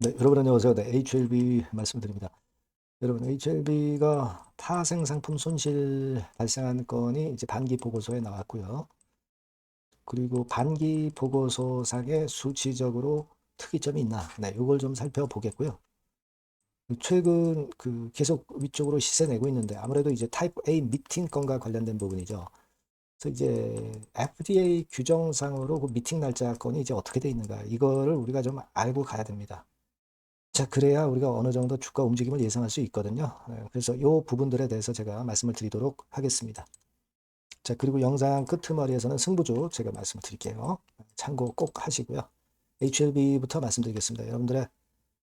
네, 여러분 안녕하세요. 네, HLB 말씀드립니다. 여러분, HLB가 파생 상품 손실 발생한 건이 이제 반기 보고서에 나왔고요. 그리고 반기 보고서상에 수치적으로 특이점이 있나? 네, 이걸 좀 살펴보겠고요. 최근 계속 위쪽으로 시세 내고 있는데 아무래도 이제 타입 A 미팅 건과 관련된 부분이죠. 그래서 이제 FDA 규정상으로 그 미팅 날짜 건이 이제 어떻게 돼 있는가? 이거를 우리가 좀 알고 가야 됩니다. 자, 그래야 우리가 어느 정도 주가 움직임을 예상할 수 있거든요. 그래서 이 부분들에 대해서 제가 말씀을 드리도록 하겠습니다. 자, 그리고 영상 끄트머리에서는 승부주 제가 말씀을 드릴게요. 참고 꼭 하시고요. HLB부터 말씀드리겠습니다. 여러분들의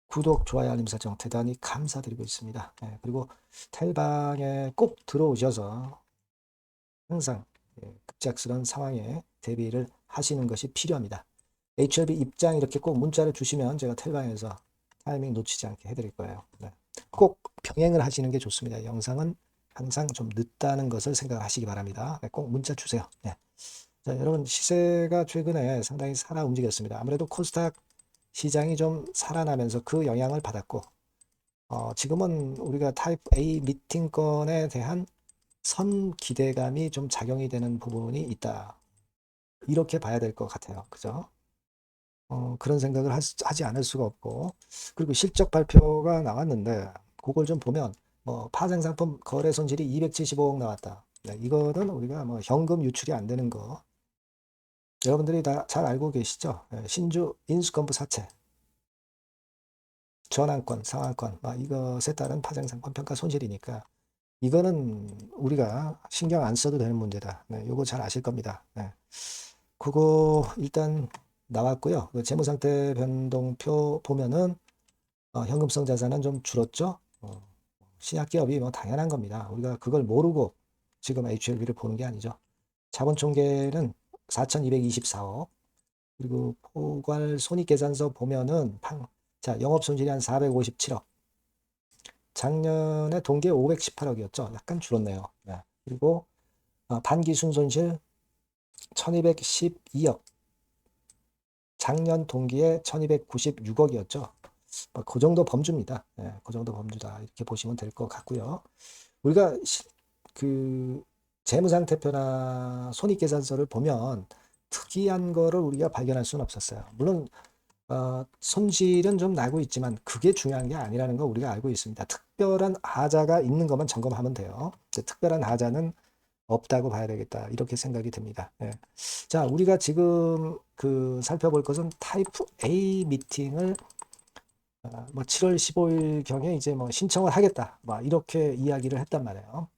구독, 좋아요, 알림 설정 대단히 감사드리고 있습니다. 그리고 텔방에 꼭 들어오셔서 항상 급작스러운 상황에 대비를 하시는 것이 필요합니다. HLB 입장 이렇게 꼭 문자를 주시면 제가 텔방에서 타이밍 놓치지 않게 해드릴 거예요. 네. 꼭 병행을 하시는 게 좋습니다. 영상은 항상 좀 늦다는 것을 생각하시기 바랍니다. 네, 꼭 문자 주세요. 네. 자, 여러분 시세가 최근에 상당히 살아 움직였습니다. 아무래도 코스닥 시장이 좀 살아나면서 그 영향을 받았고 지금은 우리가 타입 A 미팅권에 대한 선 기대감이 좀 작용이 되는 부분이 있다. 이렇게 봐야 될 것 같아요. 그죠? 그런 생각을 하지 않을 수가 없고, 그리고 실적 발표가 나왔는데, 그걸 좀 보면, 뭐, 파생상품 거래 손실이 275억 나왔다. 네, 이거는 우리가 뭐, 현금 유출이 안 되는 거, 여러분들이 다 잘 알고 계시죠? 신주 인수권부 사채, 전환권, 상환권, 이것에 따른 파생상품 평가 손실이니까, 이거는 우리가 신경 안 써도 되는 문제다. 네, 요거 잘 아실 겁니다. 네. 그거 일단 나왔고요. 그 재무상태 변동표 보면은 현금성 자산은 좀 줄었죠. 신약기업이 뭐 당연한 겁니다. 우리가 그걸 모르고 지금 HLB를 보는 게 아니죠. 자본총계는 4,224억. 그리고 포괄 손익계산서 보면은 자, 영업손실이 한 457억. 작년에 동기에 518억이었죠. 약간 줄었네요. 네. 그리고 반기 순손실 1212억. 작년 동기에 1296억이었죠. 그 정도 범주입니다. 그 정도 범주다. 이렇게 보시면 될 것 같고요. 우리가 그 재무상태표나 손익계산서를 보면 특이한 거를 우리가 발견할 수는 없었어요. 물론 손실은 좀 나고 있지만 그게 중요한 게 아니라는 거 우리가 알고 있습니다. 특별한 하자가 있는 것만 점검하면 돼요. 특별한 하자는 없다고 봐야 되겠다. 이렇게 생각이 듭니다. 자, 우리가 지금 살펴볼 것은 타이프 A 미팅을 뭐 7월 15일 경에 이제 뭐 신청을 하겠다. 이렇게 이야기를 했단 말이에요.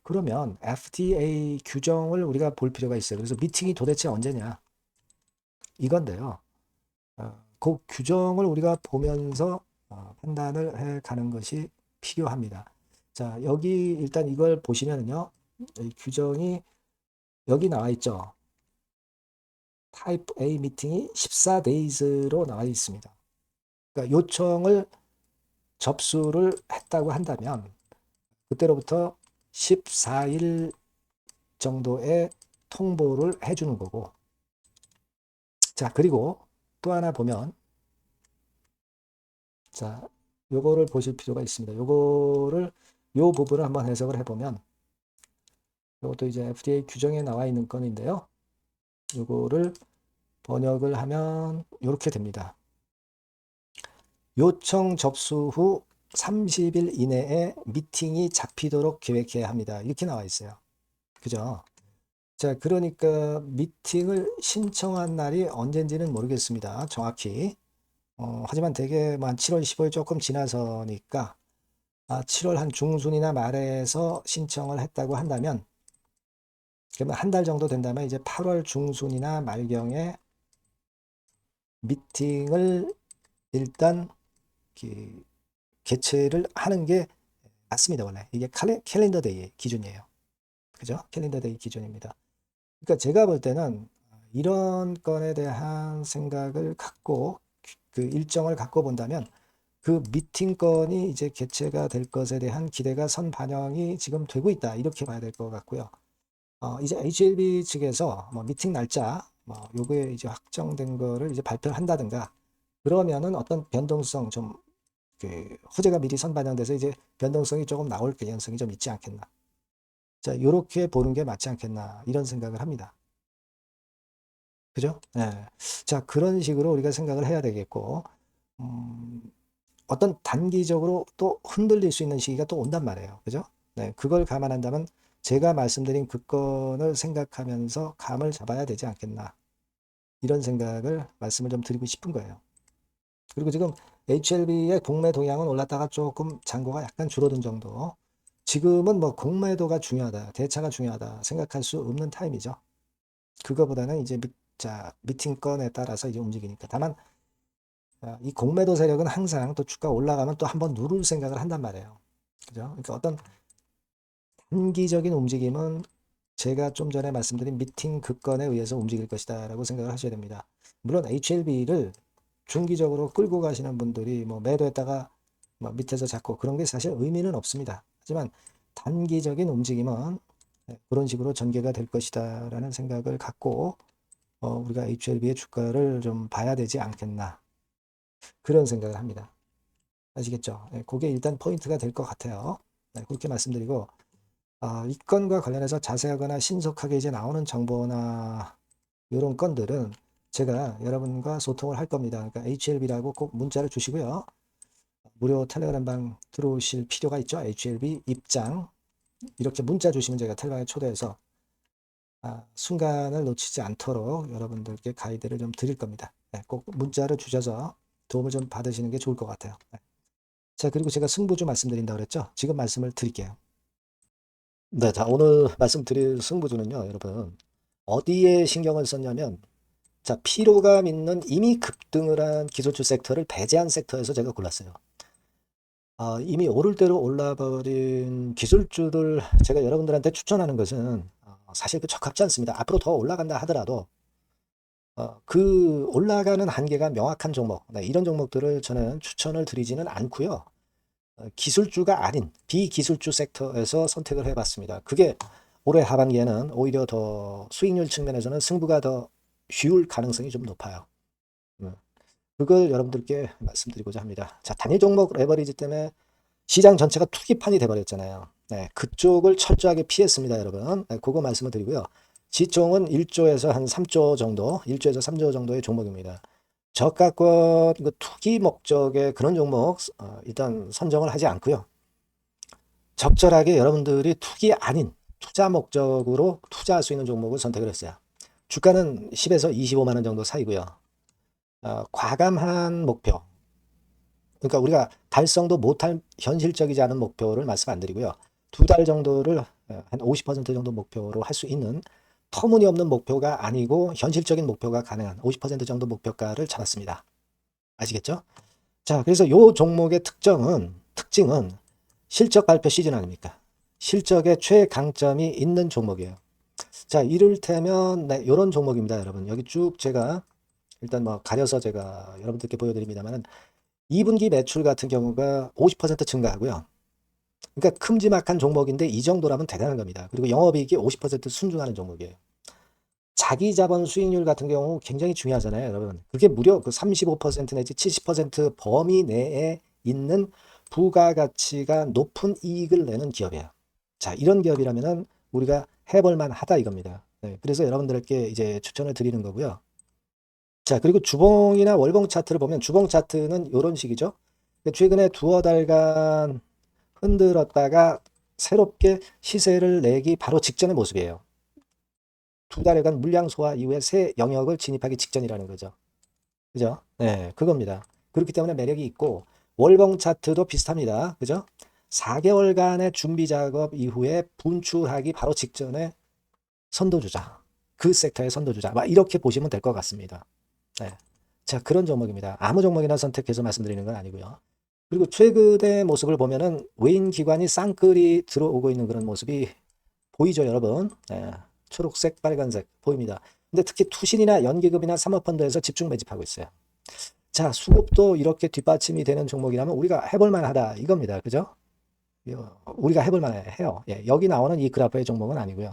그러면 FDA 규정을 우리가 볼 필요가 있어요. 그래서 미팅이 도대체 언제냐? 이건데요. 그 규정을 우리가 보면서 판단을 해 가는 것이 필요합니다. 자, 여기 일단 이걸 보시면요. 이 규정이 여기 나와 있죠. 타입 A 미팅이 14days로 나와 있습니다. 그러니까 요청을 접수를 했다고 한다면 그때로부터 14일 정도의 통보를 해주는 거고. 자, 그리고 또 하나 보면, 자, 요거를 보실 필요가 있습니다. 요 부분을 한번 해석을 해보면, 요것도 이제 FDA 규정에 나와 있는 건인데요. 요거를 번역을 하면 이렇게 됩니다. 요청 접수 후 30일 이내에 미팅이 잡히도록 계획해야 합니다. 이렇게 나와 있어요. 그죠? 자, 그러니까 미팅을 신청한 날이 언젠지는 모르겠습니다. 정확히. 하지만 대개 한 7월 15일 조금 지나서니까 7월 한 중순이나 말에서 신청을 했다고 한다면 그러면 한 달 정도 된다면 이제 8월 중순이나 말경에 미팅을 일단 개최를 하는 게 맞습니다. 원래 이게 캘린더 데이 기준이에요. 그죠? 캘린더 데이 기준입니다. 그러니까 제가 볼 때는 이런 건에 대한 생각을 갖고 그 일정을 갖고 본다면 그 미팅 건이 이제 개최가 될 것에 대한 기대가 선 반영이 지금 되고 있다. 이렇게 봐야 될 것 같고요. 이제 HLB 측에서 뭐 미팅 날짜, 요거에 이제 확정된 거를 이제 발표를 한다든가 그러면은 어떤 변동성 좀 그 호재가 미리 선반영돼서 이제 변동성이 조금 나올 개연성이 좀 있지 않겠나. 자, 요렇게 보는 게 맞지 않겠나 이런 생각을 합니다. 그죠? 예. 자, 그런 식으로 우리가 생각을 해야 되겠고, 음, 어떤 단기적으로 또 흔들릴 수 있는 시기가 또 온단 말이에요. 그죠? 네, 그걸 감안한다면 제가 말씀드린 그 건을 생각하면서 감을 잡아야 되지 않겠나. 이런 생각을 말씀을 좀 드리고 싶은 거예요. 그리고 지금 HLB의 공매 동향은 올랐다가 조금 잔고가 약간 줄어든 정도. 지금은 뭐 공매도가 중요하다, 대차가 중요하다 생각할 수 없는 타임이죠. 그거보다는 이제 미팅 건에 따라서 이제 움직이니까. 다만 이 공매도 세력은 항상 또 주가 올라가면 또 한번 누를 생각을 한단 말이에요. 그죠? 그러니까 어떤 단기적인 움직임은 제가 좀 전에 말씀드린 미팅 급건에 의해서 움직일 것이다 라고 생각을 하셔야 됩니다. 물론 HLB를 중기적으로 끌고 가시는 분들이 뭐 매도했다가 뭐 밑에서 잡고 그런 게 사실 의미는 없습니다. 하지만 단기적인 움직임은 그런 식으로 전개가 될 것이다 라는 생각을 갖고 우리가 HLB의 주가를 좀 봐야 되지 않겠나 그런 생각을 합니다. 아시겠죠? 그게 일단 포인트가 될 것 같아요. 그렇게 말씀드리고 이 건과 관련해서 자세하거나 신속하게 이제 나오는 정보나 이런 건들은 제가 여러분과 소통을 할 겁니다. 그러니까 HLB라고 꼭 문자를 주시고요. 무료 텔레그램방 들어오실 필요가 있죠. HLB 입장 이렇게 문자 주시면 제가 텔레그램에 초대해서 순간을 놓치지 않도록 여러분들께 가이드를 좀 드릴 겁니다. 꼭 문자를 주셔서 도움을 좀 받으시는 게 좋을 것 같아요. 자, 그리고 제가 승부주 말씀드린다고 그랬죠. 지금 말씀을 드릴게요. 네, 자, 오늘 말씀드릴 승부주는요, 여러분. 어디에 신경을 썼냐면, 자, 피로감 있는 이미 급등을 한 기술주 섹터를 배제한 섹터에서 제가 골랐어요. 이미 오를 대로 올라버린 기술주들 제가 여러분들한테 추천하는 것은 사실 그 적합지 않습니다. 앞으로 더 올라간다 하더라도 그 올라가는 한계가 명확한 종목, 네, 이런 종목들을 저는 추천을 드리지는 않고요. 기술주가 아닌 비기술주 섹터에서 선택을 해봤습니다. 그게 올해 하반기에는 오히려 더 수익률 측면에서는 승부가 더 쉬울 가능성이 좀 높아요. 그걸 여러분들께 말씀드리고자 합니다. 자, 단일 종목 레버리지 때문에 시장 전체가 투기판이 돼버렸잖아요. 네, 그쪽을 철저하게 피했습니다, 여러분. 네, 그거 말씀을 드리고요. 지총은 1조에서 한 3조 정도, 1조에서 3조 정도의 종목입니다. 저가권 그 투기 목적의 그런 종목 일단 선정을 하지 않고요. 적절하게 여러분들이 투기 아닌 투자 목적으로 투자할 수 있는 종목을 선택을 했어요. 주가는 10에서 25만 원 정도 사이고요. 과감한 목표. 그러니까 우리가 달성도 못할 현실적이지 않은 목표를 말씀 안 드리고요. 2달 정도를 한 50% 정도 목표로 할 수 있는 터무니없는 목표가 아니고 현실적인 목표가 가능한 50% 정도 목표가를 잡았습니다. 아시겠죠? 자, 그래서 요 종목의 특징은 실적 발표 시즌 아닙니까? 실적의 최강점이 있는 종목이에요. 자, 이를테면 네, 이런 종목입니다, 여러분. 여기 쭉 제가 일단 뭐 가려서 제가 여러분들께 보여드립니다만은 2분기 매출 같은 경우가 50% 증가하고요. 그러니까 큼지막한 종목인데 이 정도라면 대단한 겁니다. 그리고 영업이익이 50% 순증하는 종목이에요. 자기 자본 수익률 같은 경우 굉장히 중요하잖아요, 여러분. 그게 무려 그 35% 내지 70% 범위 내에 있는 부가가치가 높은 이익을 내는 기업이에요. 자, 이런 기업이라면은 우리가 해볼 만하다 이겁니다. 네, 그래서 여러분들께 이제 추천을 드리는 거고요. 자, 그리고 주봉이나 월봉 차트를 보면 주봉 차트는 이런 식이죠. 최근에 두어 달간 흔들었다가 새롭게 시세를 내기 바로 직전의 모습이에요. 2달간 물량 소화 이후에 새 영역을 진입하기 직전이라는 거죠. 그죠? 네, 그겁니다. 그렇기 때문에 매력이 있고 월봉 차트도 비슷합니다. 그죠? 4개월간의 준비 작업 이후에 분출하기 바로 직전에 선도주자. 그 섹터의 선도주자. 막 이렇게 보시면 될 것 같습니다. 네. 자, 그런 종목입니다. 아무 종목이나 선택해서 말씀드리는 건 아니고요. 그리고 최근의 모습을 보면은 외인 기관이 쌍끌이 들어오고 있는 그런 모습이 보이죠, 여러분? 네. 초록색, 빨간색 보입니다. 근데 특히 투신이나 연기금이나 사모펀드에서 집중 매집하고 있어요. 자, 수급도 이렇게 뒷받침이 되는 종목이라면 우리가 해볼 만하다 이겁니다. 그죠? 우리가 해볼 만해요. 예, 여기 나오는 이 그래프의 종목은 아니고요.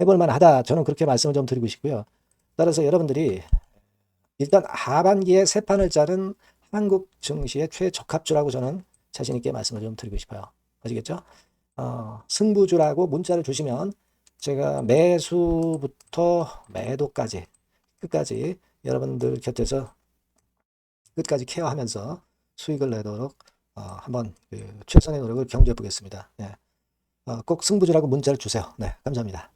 해볼 만하다. 저는 그렇게 말씀을 좀 드리고 싶고요. 따라서 여러분들이 일단 하반기에 세 판을 짜는 한국 증시의 최적합주라고 저는 자신 있게 말씀을 좀 드리고 싶어요. 아시겠죠? 승부주라고 문자를 주시면 제가 매수부터 매도까지 끝까지 여러분들 곁에서 끝까지 케어하면서 수익을 내도록 한번 최선의 노력을 경주해 보겠습니다. 꼭 승부주라고 문자를 주세요. 네, 감사합니다.